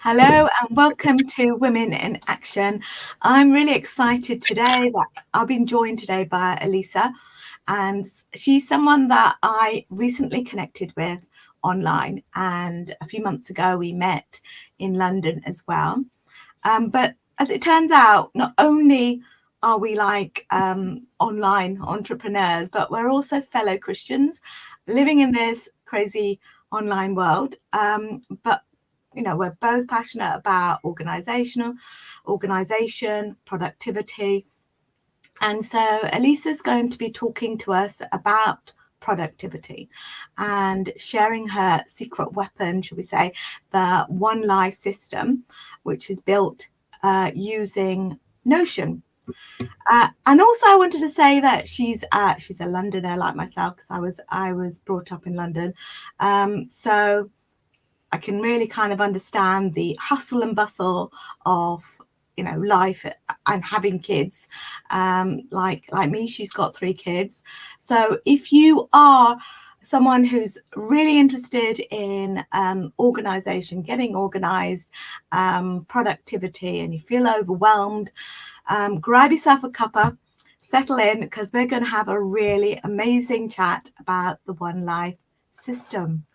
Hello and welcome to Women in Action. I'm really excited today that I've been joined today by Elisa, and she's someone that I recently connected with online, and a few months ago we met in London as well. But as it turns out, not only are we like online entrepreneurs, but we're also fellow Christians living in this crazy online world. But we're both passionate about organization, productivity. And so Elisa's going to be talking to us about productivity and sharing her secret weapon, should we say, the One Life system, which is built using Notion. And also, I wanted to say that she's a Londoner like myself, because I was brought up in London, so I can really kind of understand the hustle and bustle of life and having kids. Like me, she's got 3 kids. So if you are someone who's really interested in organization, getting organized, productivity, and you feel overwhelmed, grab yourself a cuppa, settle in, because we're going to have a really amazing chat about the One Life system.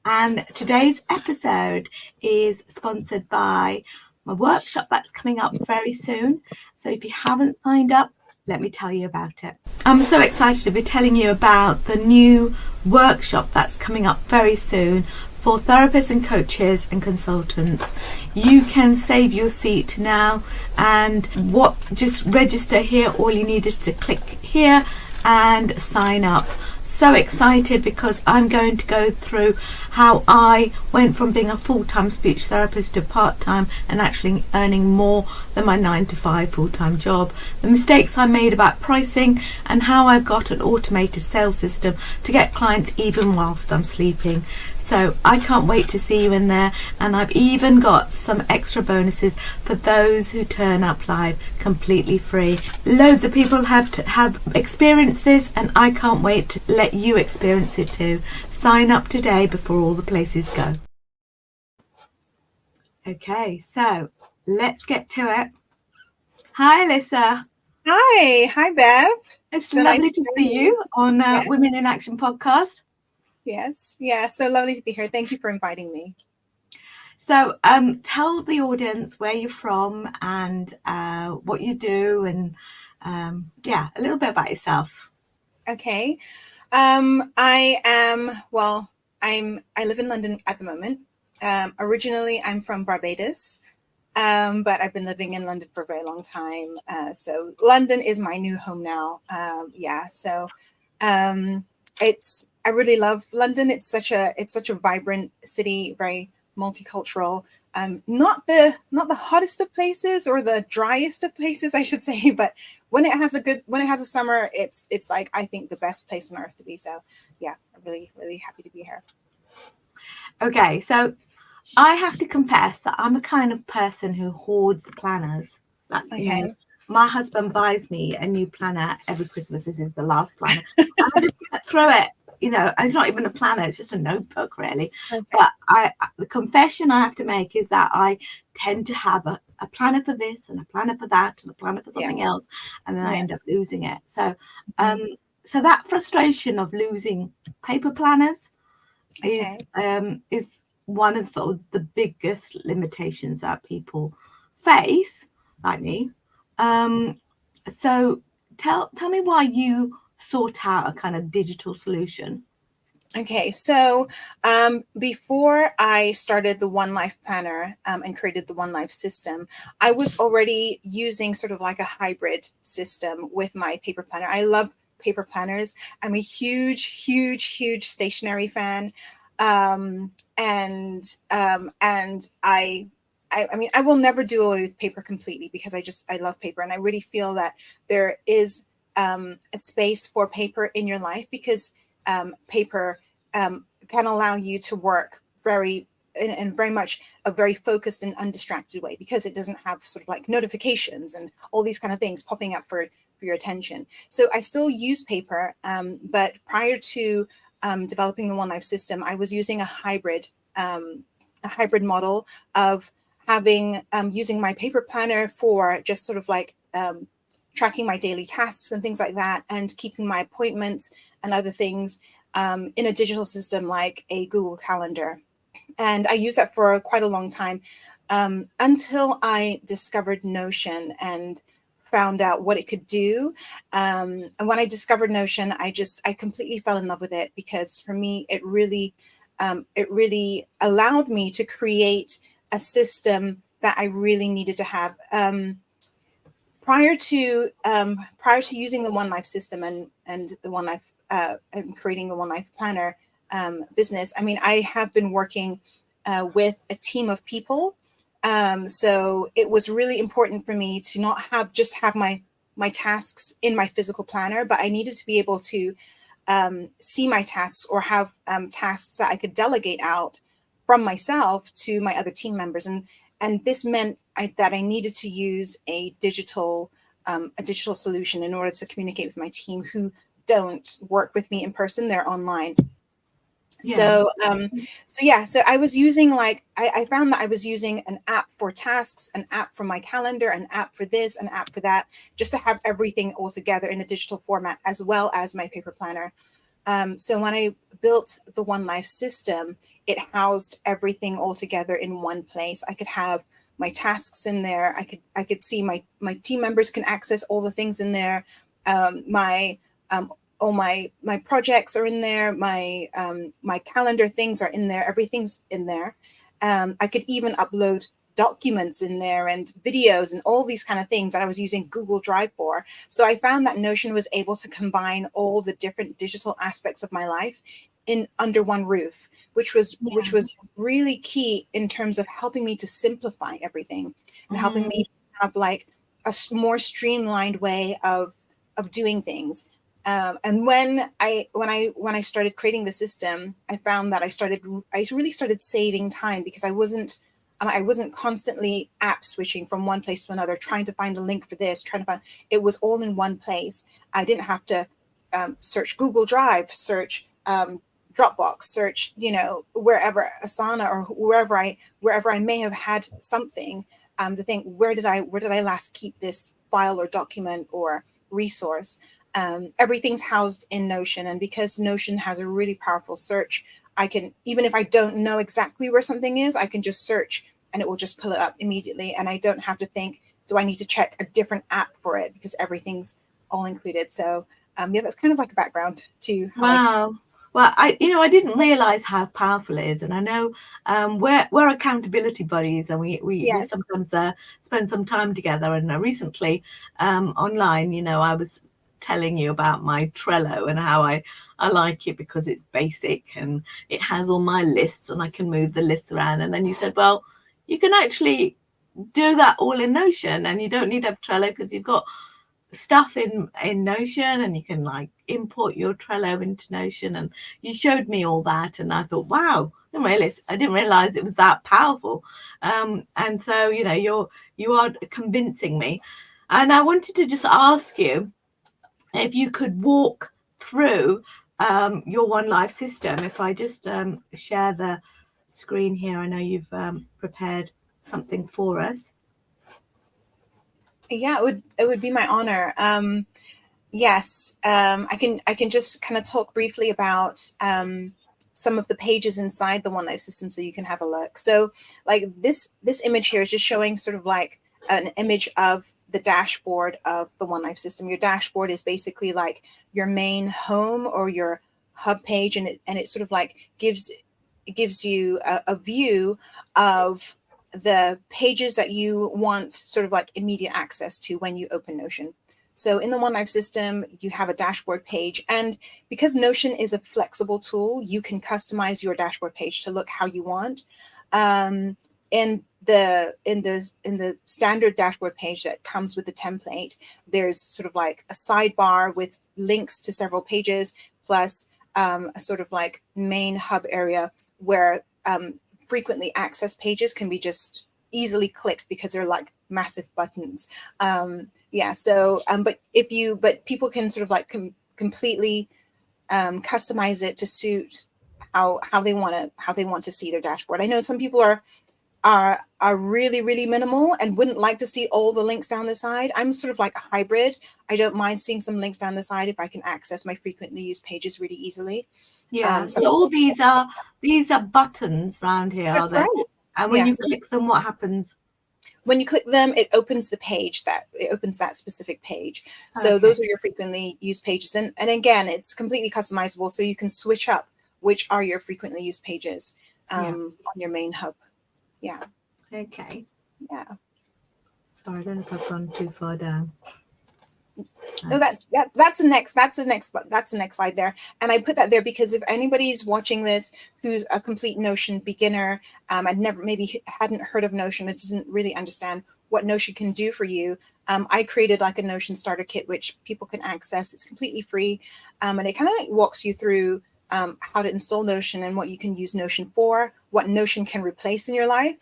And today's episode is sponsored by my workshop that's coming up very soon. So if you haven't signed up, let me tell you about it. I'm so excited to be telling you about the new workshop that's coming up very soon for therapists and coaches and consultants. You can save your seat now and just register here. All you need is to click here and sign up. So excited, because I'm going to go through how I went from being a full-time speech therapist to part-time and actually earning more than my 9-to-5 full-time job, the mistakes I made about pricing, and how I've got an automated sales system to get clients even whilst I'm sleeping. So I can't wait to see you in there, and I've even got some extra bonuses for those who turn up live completely free. Loads of people have experienced this, and I can't wait to let you experience it too. Sign up today before all the places go. Okay, so let's get to it. Hi, Elisa. Hi, Bev. It's so lovely to see you on Yes. Women in Action podcast. Yes, yeah, so lovely to be here. Thank you for inviting me. So tell the audience where you're from and what you do, and a little bit about yourself. Okay. I live in London at the moment. Originally, I'm from Barbados, but I've been living in London for a very long time. So London is my new home now. I really love London. It's such a vibrant city, very multicultural. Not the hottest of places or the driest of places, I should say, but when it has a summer, it's like, I think, the best place on earth to be. So yeah, I'm really, really happy to be here. Okay, so I have to confess that I'm a kind of person who hoards planners. Okay. My husband buys me a new planner every Christmas. This is the last planner. I just throw it, and it's not even a planner, it's just a notebook, really. Okay. But the confession I have to make is that I tend to have a planner for this and a planner for that and a planner for something else, and then I end up losing it. So so that frustration of losing paper planners is one of sort of the biggest limitations that people face, like me. So tell me why you sought out a kind of digital solution. Okay, so before I started the One Life Planner and created the One Life system, I was already using sort of like a hybrid system with my paper planner. I love paper planners. I'm a huge, huge, huge stationery fan. And I mean, I will never do away with paper completely, because I love paper. And I really feel that there is a space for paper in your life, because paper can allow you to work very much a very focused and undistracted way, because it doesn't have sort of like notifications and all these kind of things popping up for your attention. So I still use paper, but prior to developing the One Life system, I was using a hybrid a hybrid model of having using my paper planner for just sort of like tracking my daily tasks and things like that, and keeping my appointments and other things in a digital system like a Google Calendar. And I used that for quite a long time until I discovered Notion and found out what it could do. And when I discovered Notion, I completely fell in love with it, because for me, it really allowed me to create a system that I really needed to have. Prior to using the One Life system and the One Life and creating the One Life Planner business, I mean, I have been working with a team of people. So it was really important for me to not have my tasks in my physical planner, but I needed to be able to see my tasks, or have tasks that I could delegate out from myself to my other team members. And this meant that I needed to use a digital solution in order to communicate with my team who don't work with me in person. They're online. Yeah. So I was using I found that I was using an app for tasks, an app for my calendar, an app for this, an app for that, just to have everything all together in a digital format, as well as my paper planner. So when I built the One Life system, it housed everything all together in one place. I could have my tasks in there. I could see my team members can access all the things in there. All my projects are in there. My calendar things are in there. Everything's in there. I could even upload documents in there and videos and all these kind of things that I was using Google Drive for. So I found that Notion was able to combine all the different digital aspects of my life in under one roof, which was really key in terms of helping me to simplify everything and helping me have like a more streamlined way of doing things. And when I started creating the system, I found that I really started saving time, because I wasn't constantly app switching from one place to another, trying to find a link for this, it was all in one place. I didn't have to search Google Drive, search Dropbox, search, wherever, Asana, or wherever I may have had something to think, where did I last keep this file or document or resource. Everything's housed in Notion. And because Notion has a really powerful search, I can, even if I don't know exactly where something is, I can just search and it will just pull it up immediately. And I don't have to think, do I need to check a different app for it? Because everything's all included. So that's kind of like a background to how Wow. Well, I didn't realize how powerful it is, and I know we're accountability buddies, and we Yes. sometimes spend some time together. And recently, online, I was telling you about my Trello and how I like it because it's basic and it has all my lists, and I can move the lists around. And then you said, well, you can actually do that all in Notion, and you don't need to have Trello because you've got stuff in Notion, and you can like import your Trello into Notion. And you showed me all that, and I thought, wow, I didn't realize it was that powerful. And so you are convincing me. And I wanted to just ask you if you could walk through your One Life system. If I just share the screen here, I know you've prepared something for us. Yeah, it would be my honor. Yes, I can just kind of talk briefly about some of the pages inside the One Life system, so you can have a look. So, like this image here is just showing sort of like an image of the dashboard of the One Life system. Your dashboard is basically like your main home or your hub page, and it sort of like gives you a view of the pages that you want sort of like immediate access to when you open Notion. So in the One Life system, you have a dashboard page, and because Notion is a flexible tool, you can customize your dashboard page to look how you want. In the standard dashboard page that comes with the template, there's sort of like a sidebar with links to several pages, plus a sort of like main hub area where frequently accessed pages can be just easily clicked because they're like massive buttons. But people can sort of like completely customize it to suit how they want to see their dashboard. I know some people are really, really minimal and wouldn't like to see all the links down the side. I'm sort of like a hybrid. I don't mind seeing some links down the side if I can access my frequently used pages really easily. Yeah. So all these are buttons around here, That's are they? right. And when you Yes. click them, what happens? When you click them, it opens that specific page. So Okay. those are your frequently used pages. And again, it's completely customizable. So you can switch up which are your frequently used pages on your main hub. Yeah. Okay. Yeah. Sorry, I don't know if I've gone too far down. No, that's the next slide there. And I put that there because if anybody's watching this who's a complete Notion beginner, I'd maybe hadn't heard of Notion, it doesn't really understand what Notion can do for you. I created like a Notion starter kit, which people can access. It's completely free. And it kind of like walks you through how to install Notion and what you can use Notion for, what Notion can replace in your life.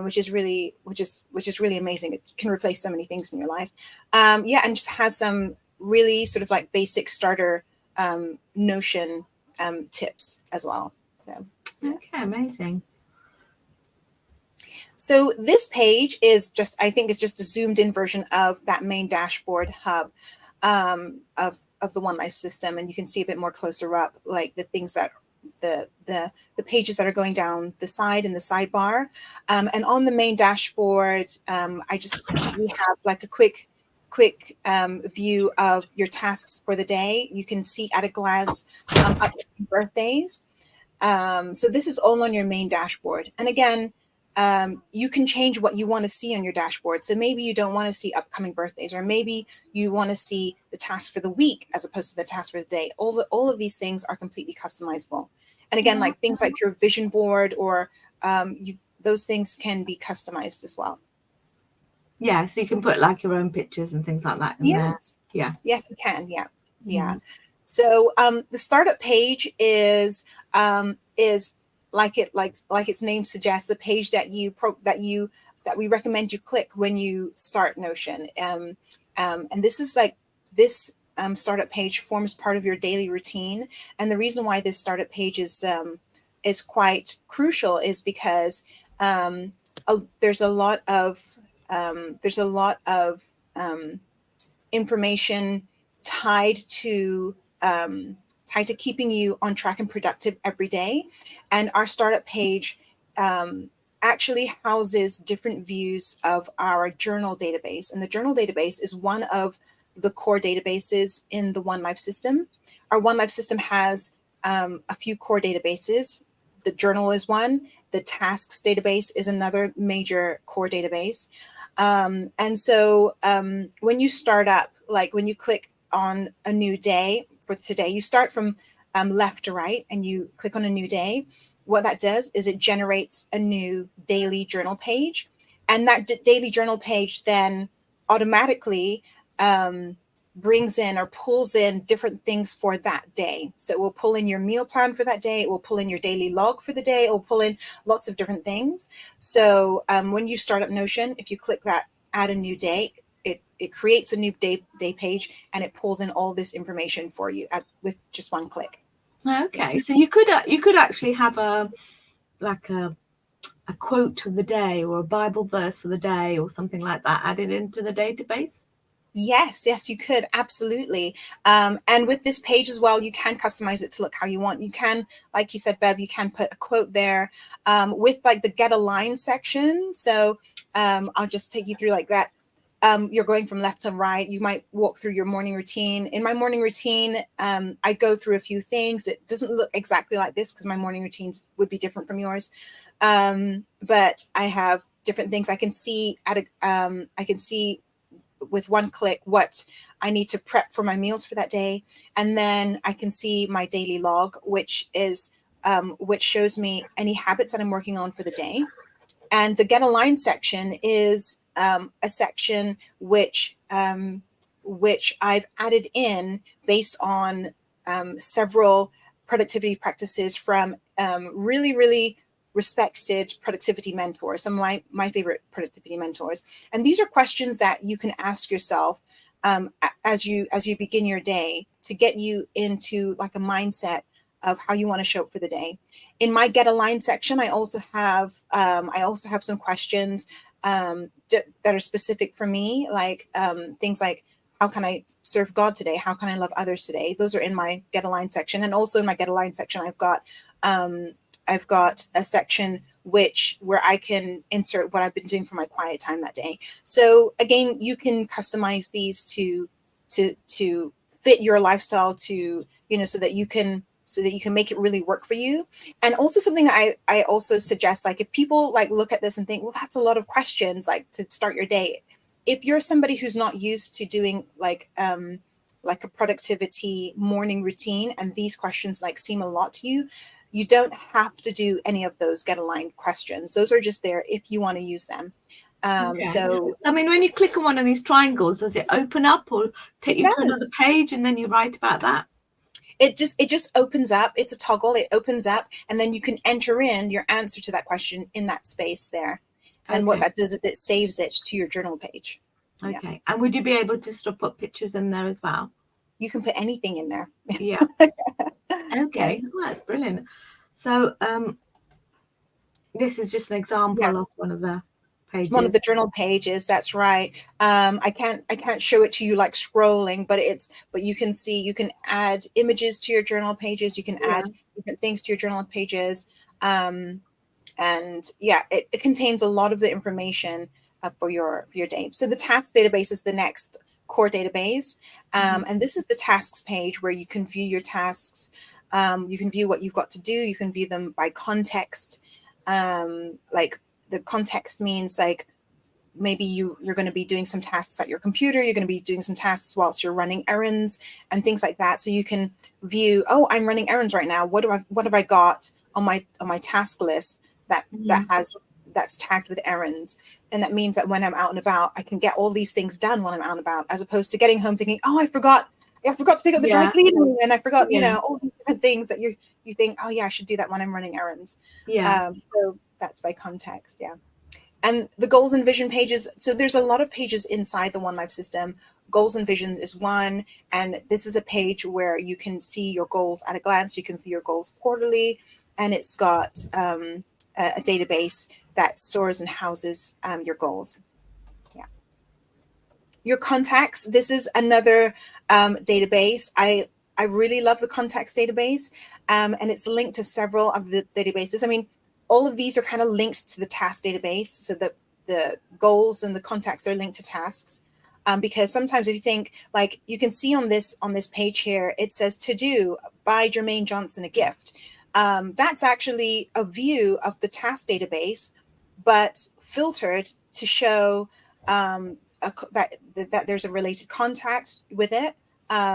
Which is really amazing. It can replace so many things in your life. And just has some really sort of like basic starter Notion tips as well. So, yeah. Okay, amazing. So this page is I think it's just a zoomed in version of that main dashboard hub of the One Life system, and you can see a bit more closer up, like the things that the pages that are going down the side in the sidebar, and on the main dashboard, we have like a quick view of your tasks for the day. You can see at a glance upcoming birthdays. So this is all on your main dashboard, and again, you can change what you want to see on your dashboard. So maybe you don't want to see upcoming birthdays, or maybe you want to see the task for the week as opposed to the task for the day. All of these things are completely customizable. And again, like things like your vision board or those things can be customized as well. Yeah, so you can put like your own pictures and things like that in there. Yeah. Yes, you can. Yeah. Yeah. So the startup page is like its name suggests, the page that we recommend you click when you start Notion. And this is like this startup page forms part of your daily routine. And the reason why this startup page is quite crucial is because there's a lot of information tied to keeping you on track and productive every day. And our startup page actually houses different views of our journal database. And the journal database is one of the core databases in the One Life system. Our One Life system has a few core databases. The journal is one. The tasks database is another major core database. And so when you start up, like when you click on a new day for today, you start from left to right and you click on a new day. What that does is it generates a new daily journal page. And that daily journal page then automatically brings in or pulls in different things for that day. So it will pull in your meal plan for that day. It will pull in your daily log for the day. It will pull in lots of different things. So when you start up Notion, if you click that add a new day, it creates a new day page and it pulls in all this information for you with just one click. Okay, yeah. So you could actually have a quote of the day or a Bible verse for the day or something like that added into the database. Yes, you could. Absolutely. And with this page as well, you can customize it to look how you want. You can, like you said, Bev, you can put a quote there with like the get a line section. So I'll just take you through like that. You're going from left to right. You might walk through your morning routine. In my morning routine, I go through a few things. It doesn't look exactly like this because my morning routines would be different from yours. But I have different things I can see with one click what I need to prep for my meals for that day. And then I can see my daily log, which shows me any habits that I'm working on for the day. And the get a line section is a section which I've added in based on several productivity practices from really, really respected productivity mentors, some of my favorite productivity mentors. And these are questions that you can ask yourself as you begin your day to get you into like a mindset of how you want to show up for the day. In my Get Aligned section, I also have some questions that are specific for me, like things like, how can I serve God today? How can I love others today? Those are in my Get Aligned section. And also in my Get Aligned section, I've got a section where I can insert what I've been doing for my quiet time that day. So again, you can customize these to fit your lifestyle, to, so that you can make it really work for you. And also something I also suggest, like if people like look at this and think, well, that's a lot of questions, like to start your day. If you're somebody who's not used to doing like a productivity morning routine, and these questions like seem a lot to you, you don't have to do any of those Get Aligned questions. Those are just there if you want to use them. Okay. So I mean, when you click on one of these triangles, does it open up or take it you to does. another page and then you write about that? It just opens up. It's a toggle. It opens up, and then you can enter in your answer to that question in that space there. And what that does is it saves it to your journal page. Okay. Yeah. And would you be able to sort of put pictures in there as well? You can put anything in there. Yeah. Okay. Yeah. Oh, that's brilliant. So this is just an example of one of the pages. One of the journal pages. That's right. I can't show it to you like scrolling, but you can see, you can add images to your journal pages. You can add different things to your journal pages. And yeah, it contains a lot of the information for your day. So the task database is the next core database. And this is the tasks page where you can view your tasks. You can view what you've got to do. You can view them by context. Like the context means like maybe you're going to be doing some tasks at your computer. You're going to be doing some tasks whilst you're running errands and things like that. So you can view, oh, I'm running errands right now. What have I got on my task list that's tagged with errands? And that means that when I'm out and about, I can get all these things done when I'm out and about, as opposed to getting home thinking, oh, I forgot to pick up the dry cleaning, and I forgot, all these different things that you think, oh yeah, I should do that when I'm running errands. So that's by context. Yeah. And the goals and vision pages. So there's a lot of pages inside the One Life system. Goals and visions is one. And this is a page where you can see your goals at a glance. You can view your goals quarterly. And it's got a database that stores and houses your goals. Yeah. Your contacts. This is another database. I really love the contacts database. And it's linked to several of the databases. I mean, all of these are kind of linked to the task database. So the goals and the contacts are linked to tasks. Because sometimes if you think, like you can see on this page here, it says to do, buy Jermaine Johnson a gift. That's actually a view of the task database, but filtered to show that there's a related contact with it.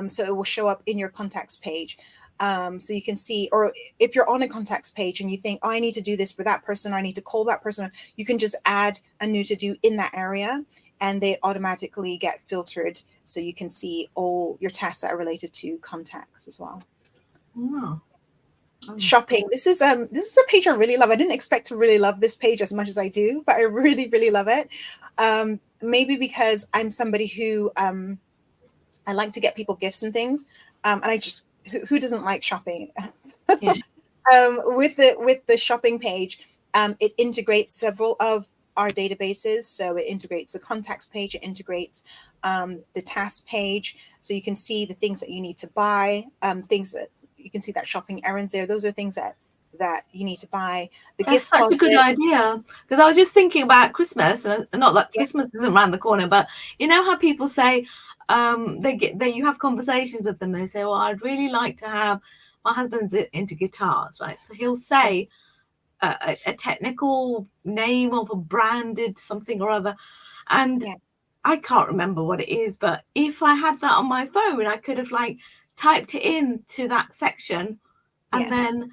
So it will show up in your contacts page. So you can see, or if you're on a contacts page and you think, oh, I need to do this for that person, or I need to call that person, you can just add a new to do in that area, and they automatically get filtered. So you can see all your tasks that are related to contacts as well. Wow. Shopping. This is a page I really love. I didn't expect to really love this page as much as I do, but I really, really love it. Maybe because I'm somebody who I like to get people gifts and things. And I just, who doesn't like shopping? Yeah. With the shopping page, it integrates several of our databases. So it integrates the contacts page, it integrates the task page. So you can see the things that you need to buy, things that you can see that shopping errands there. Those are things that you need to buy. That's such a good idea, because I was just thinking about Christmas, and not that Christmas isn't around the corner, but you know how people say, you have conversations with them, they say, well, I'd really like to have, my husband's into guitars, right? So he'll say a technical name of a branded something or other, and I can't remember what it is, but if I had that on my phone, I could have like typed it in to that section, and then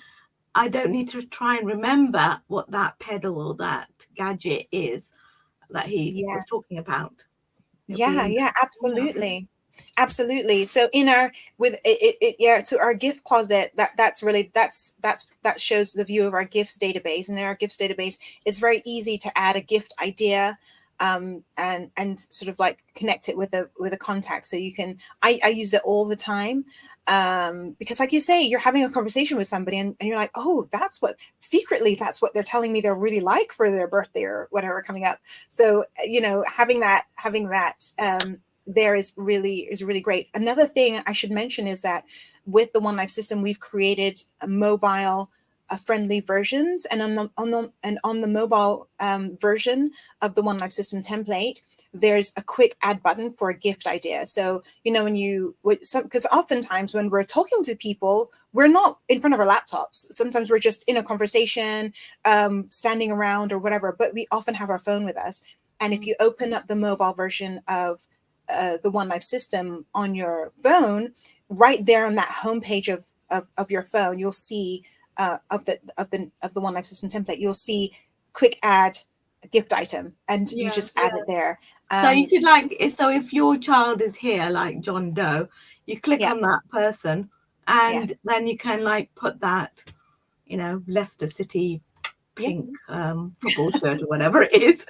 I don't need to try and remember what that pedal or that gadget is that he was talking about. Absolutely. Absolutely. So in our to our gift closet, that shows the view of our gifts database. And in our gifts database, it's very easy to add a gift idea and sort of like connect it with a contact. So you can, I use it all the time. Because like you say, you're having a conversation with somebody and you're like, oh, that's what they're telling me they're really like for their birthday or whatever coming up. So, having that there is really great. Another thing I should mention is that with the One Life system, we've created a mobile friendly versions, and on the mobile version of the One Life system template, there's a quick add button for a gift idea. So, because oftentimes when we're talking to people, we're not in front of our laptops. Sometimes we're just in a conversation, standing around or whatever, but we often have our phone with us. And if you open up the mobile version of the One Life system on your phone, right there on that homepage of your phone, you'll see of the One Life system template, you'll see quick add a gift item, and you just add it there. So you could so if your child is here, like John Doe, you click on that person, and then you can put that, Leicester City pink football shirt or whatever it is.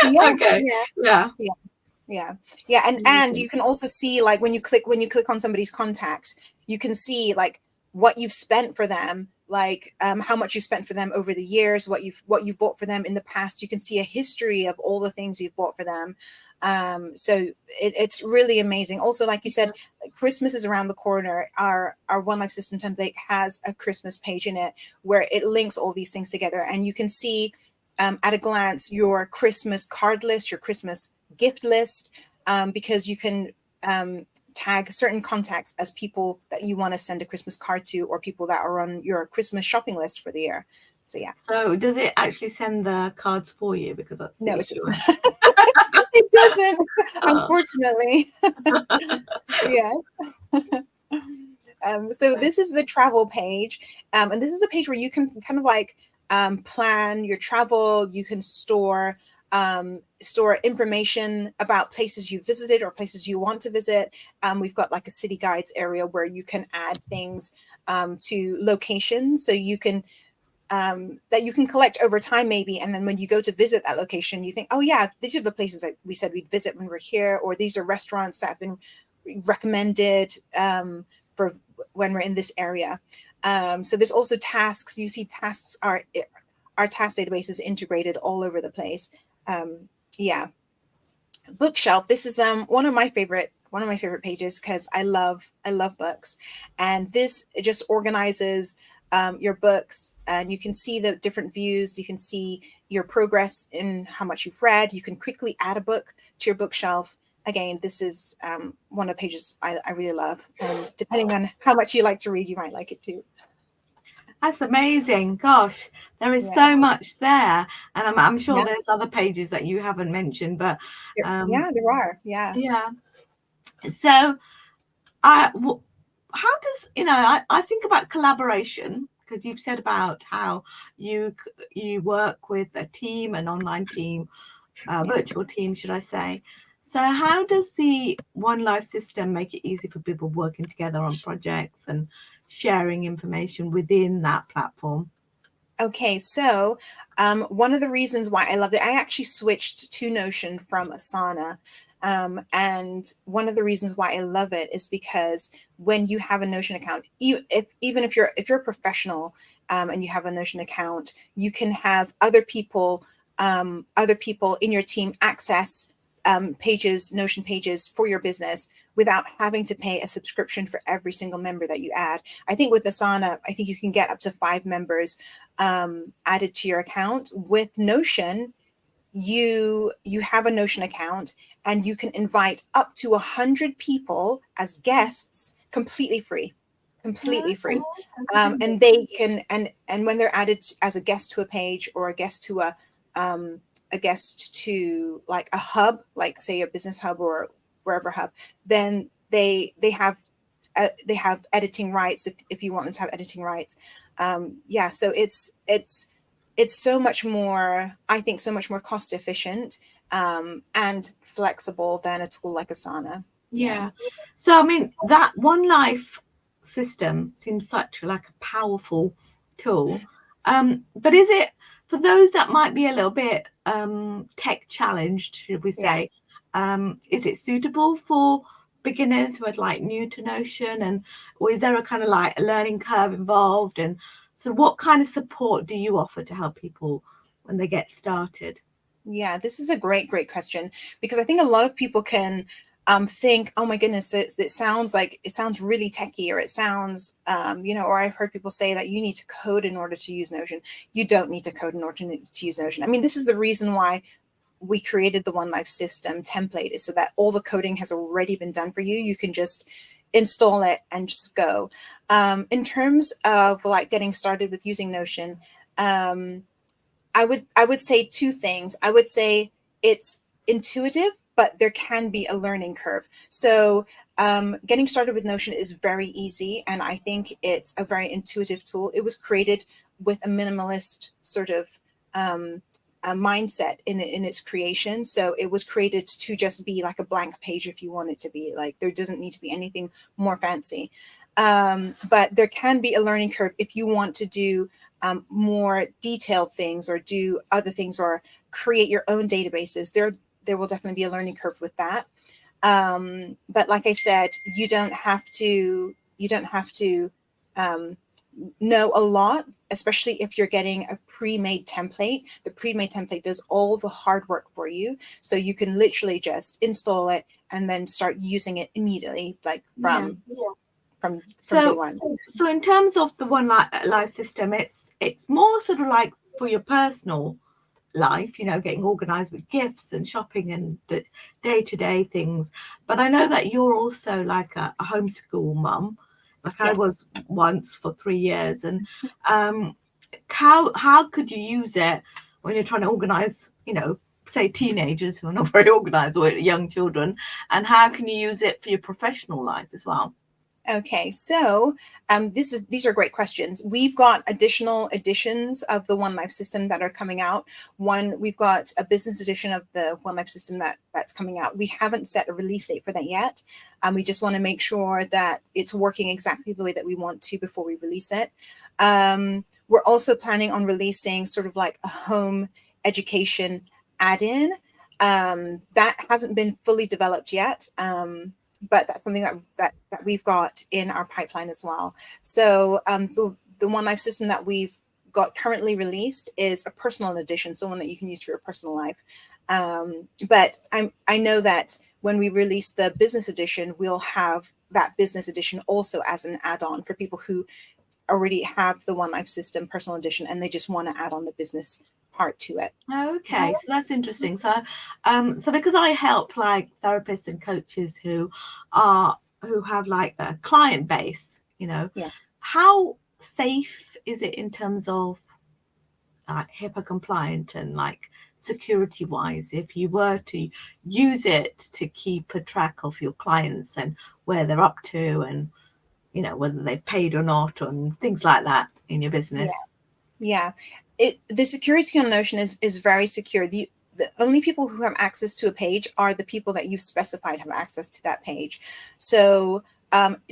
Okay. And you can also see, like, when you click on somebody's contact, you can see like what you've spent for them, like how much you spent for them over the years, what you've bought for them in the past. You can see a history of all the things you've bought for them. So it's really amazing. Also, like you said, Christmas is around the corner. Our One Life system template has a Christmas page in it where it links all these things together, and you can see at a glance your Christmas card list, your Christmas gift list, because you can tag certain contacts as people that you want to send a Christmas card to, or people that are on your Christmas shopping list for the year. So yeah. So does it actually send the cards for you? Because that's the issue. It doesn't, unfortunately. So this is the travel page, and this is a page where you can kind of plan your travel. You can store information about places you visited or places you want to visit. We've got like a city guides area where you can add things to locations, so you can that you can collect over time maybe, and then when you go to visit that location, you think, oh yeah, these are the places that we said we'd visit when we're here, or these are restaurants that have been recommended for when we're in this area. So there's also tasks. You see tasks our task database is integrated all over the place. Bookshelf. This is one of my favorite pages because I love books, and this just organizes your books, and you can see the different views. You can see your progress in how much you've read. You can quickly add a book to your bookshelf. Again, this is one of the pages I really love, and depending on how much you like to read, you might like it too. That's amazing. Gosh, there is so much there. And I'm sure there's other pages that you haven't mentioned, but there are. Yeah. So how does, I think about collaboration, because you've said about how you work with a team, an online team, virtual team, should I say. So how does the One Life system make it easy for people working together on projects and sharing information within that platform? Okay, so one of the reasons why I loved it, I actually switched to Notion from Asana. And one of the reasons why I love it is because when you have a Notion account, even if you're a professional and you have a Notion account, you can have other people in your team access Notion pages for your business without having to pay a subscription for every single member that you add. I think with Asana, I think you can get up to 5 members added to your account. With Notion, you have a Notion account, and you can invite up to 100 people as guests completely free. And they can, and when they're added as a guest to a page, or a guest to like a hub, like say a business hub or wherever hub, then they have editing rights if you want them to have editing rights. So it's so much more, I think, so much more cost efficient and flexible than a tool like Asana. Yeah. So I mean, that One Life system seems such like a powerful tool. But is it, for those that might be a little bit tech challenged, should we say, is it suitable for beginners who are like new to Notion, and or is there a kind of like a learning curve involved? And so what kind of support do you offer to help people when they get started? Yeah, this is a great question, because I think a lot of people can think, oh my goodness, it sounds like it sounds really techy, or it sounds, or I've heard people say that you need to code in order to use Notion. You don't need to code in order to use Notion. I mean, this is the reason why we created the One Life system template, is so that all the coding has already been done for you. You can just install it and just go. In terms of like getting started with using Notion, I would say two things. I would say it's intuitive, but there can be a learning curve. So getting started with Notion is very easy, and I think it's a very intuitive tool. It was created with a minimalist sort of a mindset in its creation. So it was created to just be like a blank page if you want it to be. Like, there doesn't need to be anything more fancy. But there can be a learning curve if you want to do more detailed things, or do other things, or create your own databases. There will definitely be a learning curve with that. But like I said, you don't have to um, know a lot, especially if you're getting a pre-made template. The pre-made template does all the hard work for you, so you can literally just install it and then start using it immediately, like Yeah. from day So, one. so in terms of the One Life system, it's more sort of like for your personal life, getting organized with gifts and shopping and the day-to-day things. But I know that you're also like a homeschool mum, like I Yes. was once for 3 years. And um, how could you use it when you're trying to organize, say teenagers who are not very organized, or young children, and how can you use it for your professional life as well? Okay, so these are great questions. We've got additional editions of the One Life system that are coming out. We've got a business edition of the One Life system that's coming out. We haven't set a release date for that yet. We just want to make sure that it's working exactly the way that we want to before we release it. We're also planning on releasing sort of like a home education add-in. That hasn't been fully developed yet. But that's something that we've got in our pipeline as well. So the One Life system that we've got currently released is a personal edition, so one that you can use for your personal life. But I know that when we release the business edition, we'll have that business edition also as an add-on for people who already have the One Life system personal edition and they just want to add on the business part to it. Okay, so that's interesting. So because I help like therapists and coaches who have like a client base, Yes. how safe is it in terms of HIPAA compliant and like security wise, if you were to use it to keep a track of your clients and where they're up to, and whether they've paid or not, and things like that in your Yeah. business? Yeah, the security on Notion is very secure. The only people who have access to a page are the people that you've specified have access to that page. So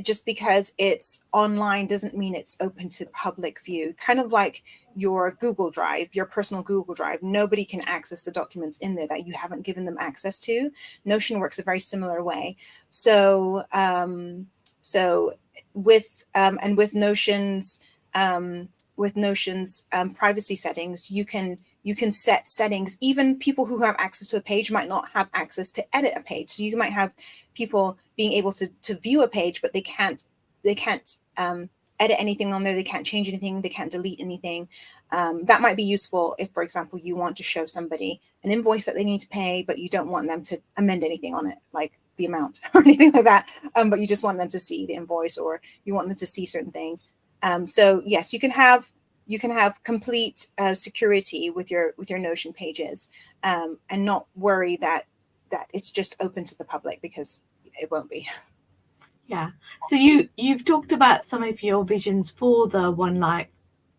just because it's online doesn't mean it's open to public view. Kind of like your Google Drive, your personal Google Drive. Nobody can access the documents in there that you haven't given them access to. Notion works a very similar way. So so with Notion's privacy settings, you can set settings. Even people who have access to a page might not have access to edit a page. So you might have people being able to view a page, but they can't edit anything on there. They can't change anything. They can't delete anything. That might be useful if, for example, you want to show somebody an invoice that they need to pay, but you don't want them to amend anything on it, like the amount or anything like that. But you just want them to see the invoice, or you want them to see certain things. So yes, you can have complete security with your Notion pages, and not worry that it's just open to the public, because it won't be. Yeah. So you've talked about some of your visions for the One Life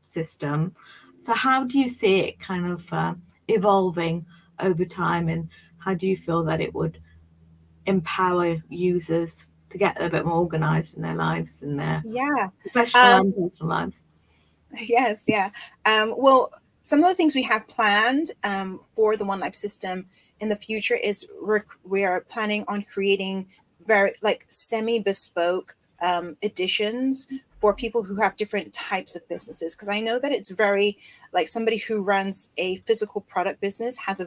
system. So how do you see it kind of evolving over time, and how do you feel that it would empower users to get a bit more organized in their lives, in their Yeah. professional Um, and personal lives? yes. Yeah. Well, some of the things we have planned for the One Life system in the future is we are planning on creating very like semi-bespoke editions for people who have different types of businesses. Because I know that it's very, like, somebody who runs a physical product business has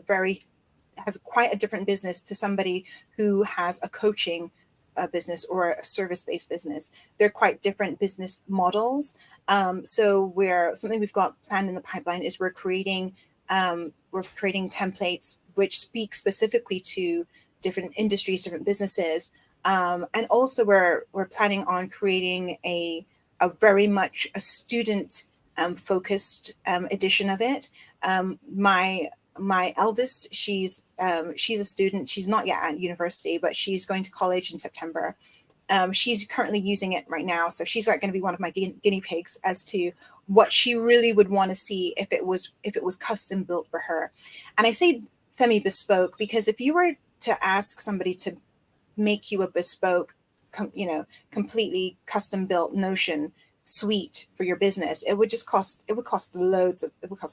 quite a different business to somebody who has a coaching business or a service-based business. They're quite different business models. So something we've got planned in the pipeline is we're creating templates which speak specifically to different industries, different businesses. And also we're planning on creating a very much a student focused edition of it. My eldest, she's a student. She's not yet at university, but she's going to college in September. She's currently using it right now, so she's like going to be one of my guinea pigs as to what she really would want to see if it was custom built for her. And I say semi bespoke because if you were to ask somebody to make you a bespoke, completely custom built Notion suite for your business, it would cost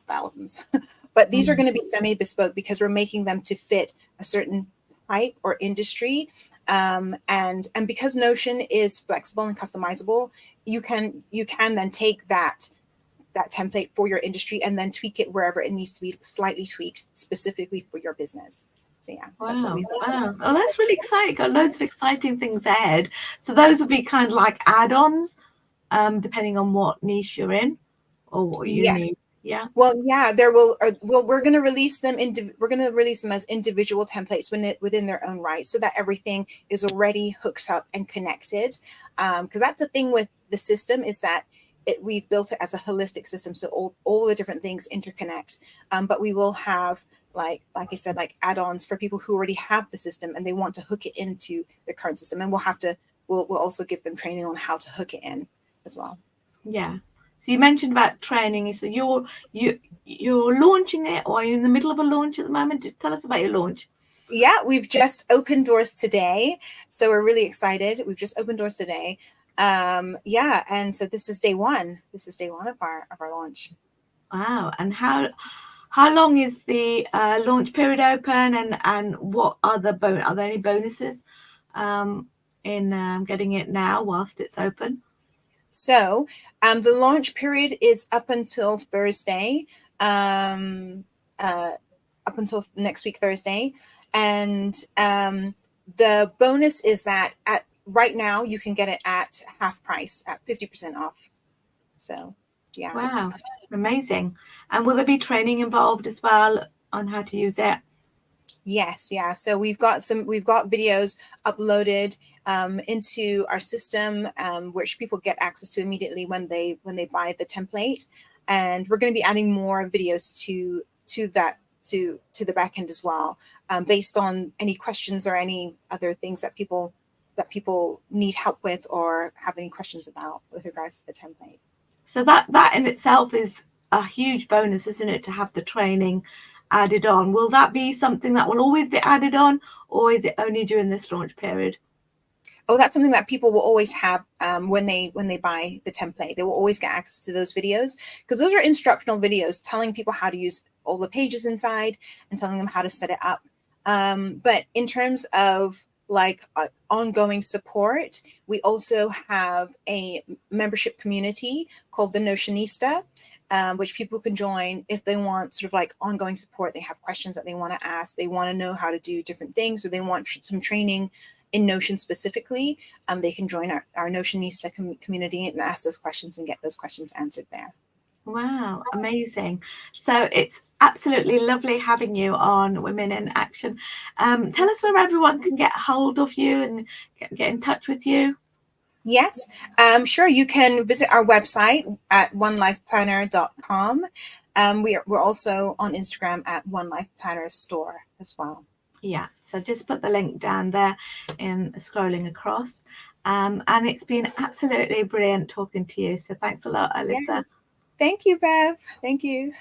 thousands. But these are going to be semi bespoke because we're making them to fit a certain type or industry. And because Notion is flexible and customizable, you can then take that template for your industry and then tweak it wherever it needs to be slightly tweaked specifically for your business. So yeah, that's what Wow. we've Wow. Oh, that's really exciting. Got loads of exciting things ahead. So those would be kind of like add-ons, depending on what niche you're in or what you Yeah. need. Yeah. Well, yeah, we're going to release them as individual templates within their own right, so that everything is already hooked up and connected. Because that's the thing with the system, is that we've built it as a holistic system, so all the different things interconnect. But we will have, like I said, like add-ons for people who already have the system and they want to hook it into the current system, and we'll also give them training on how to hook it in as well. Yeah. So you mentioned about training. So you're launching it, or are you in the middle of a launch at the moment? Tell us about your launch. Yeah, we've just opened doors today, so we're really excited. We've just opened doors today. Yeah, and so this is day one. This is day one of our launch. Wow. And how long is the launch period open, and what are are there any bonuses in getting it now whilst it's open? So the launch period is up until Thursday, up until next week, Thursday. And the bonus is that right now you can get it at half price, at 50% off. So, yeah. Wow, amazing. And will there be training involved as well on how to use it? Yes, yeah. So we've got videos uploaded into our system, which people get access to immediately when they buy the template, and we're going to be adding more videos to the back end as well, based on any questions or any other things that people need help with or have any questions about with regards to the template. So that in itself is a huge bonus, isn't it, to have the training added on? Will that be something that will always be added on, or is it only during this launch period? Oh, that's something that people will always have when they buy the template. They will always get access to those videos, because those are instructional videos telling people how to use all the pages inside and telling them how to set it up. But in terms of like ongoing support, we also have a membership community called the Notionista, which people can join if they want sort of like ongoing support. They have questions that they want to ask. They want to know how to do different things, or they want some training in Notion specifically. They can join our Notionista community and ask those questions and get those questions answered there. Wow, amazing. So it's absolutely lovely having you on Women in Action. Tell us where everyone can get hold of you and get in touch with you. Yes, sure. You can visit our website at onelifeplanner.com. We're also on Instagram at One Life Planner Store as well. Yeah, so just put the link down there in scrolling across. And it's been absolutely brilliant talking to you. So thanks a lot, Elisa. Yes. Thank you, Bev. Thank you.